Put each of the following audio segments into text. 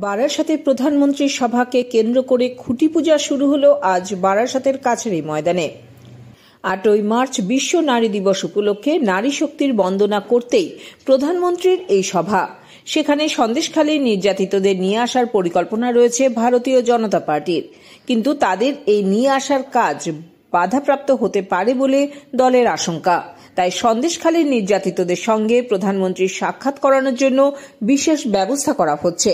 বারাসাতে প্রধানমন্ত্রীর সভাকে কেন্দ্র করে খুঁটি পূজা শুরু হলো আজ বারাসাতের কাছারি ময়দানে। 8ই মার্চ বিশ্ব নারী দিবস উপলক্ষে নারী শক্তির বন্দনা করতেই প্রধানমন্ত্রীর এই সভা। সেখানে সন্দেশখালীর নির্যাতিতদের নিয়ে আসার পরিকল্পনা রয়েছে ভারতীয় জনতা পার্টির, কিন্তু তাদের এই নিয়ে আসার কাজ বাধাপ্রাপ্ত হতে পারে বলে দলের আশঙ্কা। তাই সন্দেশখালীর নির্যাতিতদের সঙ্গে প্রধানমন্ত্রীর সাক্ষাৎ করানোর জন্য বিশেষ ব্যবস্থা করা হচ্ছে।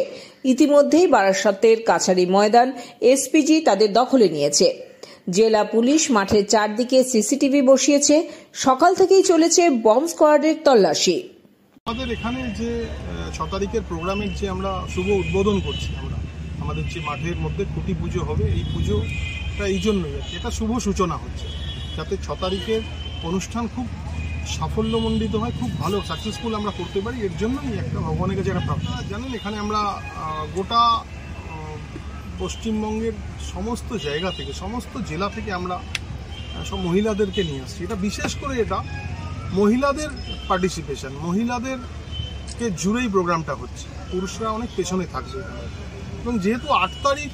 ইতিমধ্যেই বারাসাতের কাছারি ময়দান এসপিজি তাদের দখলে নিয়েছে। জেলা পুলিশ মাঠের চারদিকে সিসিটিভি বসিয়েছে। সকাল থেকেই চলেছে বম্ব স্কোয়াডের তল্লাশি। আমাদের এখানে যে 6 তারিখের প্রোগ্রামের যে আমরা শুভ উদ্বোধন করছি, আমাদের যে মাঠের মধ্যে খুঁটি পুজো হবে, এই পুজোটা এই জন্যই এটা শুভ সূচনা হচ্ছে, যাতে 6 তারিখের অনুষ্ঠান খুব সাফল্যমণ্ডিত হয়, খুব ভালো সাকসেসফুল আমরা করতে পারি। এর জন্যই একটা ভগবানের কাছে একটা প্রার্থনা। জানেন, এখানে আমরা গোটা পশ্চিমবঙ্গের সমস্ত জায়গা থেকে, সমস্ত জেলা থেকে আমরা সব মহিলাদেরকে নিয়ে আসছি। এটা বিশেষ করে এটা মহিলাদের পার্টিসিপেশন, মহিলাদেরকে জুড়েই প্রোগ্রামটা হচ্ছে। পুরুষরা অনেক পেছনে থাকছে এবং যেহেতু 8 তারিখ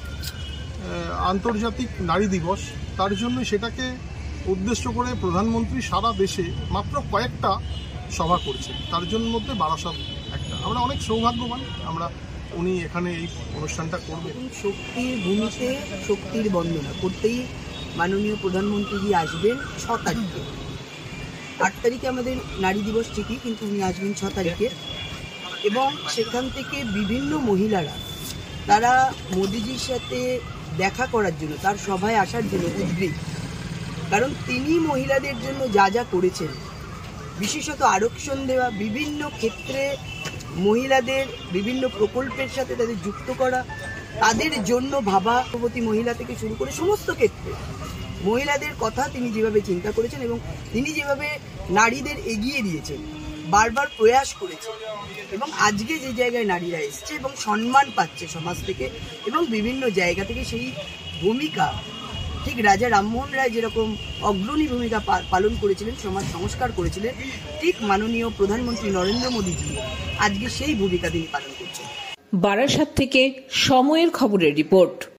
আন্তর্জাতিক নারী দিবস, তার জন্য সেটাকে উদ্দেশ্য করে প্রধানমন্ত্রী সারা দেশে মাত্র কয়েকটা সভা করছেন, তার জন্য মধ্যে বারাসাত একটা। আমরা অনেক সৌভাগ্যবান, উনি এখানে এই অনুষ্ঠানটা করবেন। শক্তির ভূমিতে শক্তির বন্দনা করতেই মাননীয় প্রধানমন্ত্রী আসবেন 6 তারিখে। 8 তারিখে আমাদের নারী দিবস ঠিকই, কিন্তু উনি আসবেন 6 তারিখে। এবং সেখান থেকে বিভিন্ন মহিলারা তারা মোদিজির সাথে দেখা করার জন্য, তার সভায় আসার জন্য উদ্গ্রীব। কারণ তিনি মহিলাদের জন্য যা যা করেছেন, বিশেষত আরক্ষণ দেওয়া, বিভিন্ন ক্ষেত্রে মহিলাদের বিভিন্ন প্রকল্পের সাথে তাদের যুক্ত করা, তাদের জন্য ভাবা, গর্ভবতী মহিলা থেকে শুরু করে সমস্ত ক্ষেত্রে মহিলাদের কথা তিনি যেভাবে চিন্তা করেছেন এবং তিনি যেভাবে নারীদের এগিয়ে দিয়েছেন, বারবার প্রয়াস করেছেন, এবং আজকে যে জায়গায় নারীরা এসছে এবং সম্মান পাচ্ছে সমাজ থেকে এবং বিভিন্ন জায়গা থেকে, সেই ভূমিকা ঠিক রাজা রামমোহন রায় যেরকম অগ্রণী ভূমিকা পালন করেছিলেন, সমাজ সংস্কার করেছিলেন, ঠিক মাননীয় প্রধানমন্ত্রী নরেন্দ্র মোদীজি আজকে সেই ভূমিকা তিনি পালন করছেন। বারাসাত থেকে সময়ের খবরের রিপোর্ট।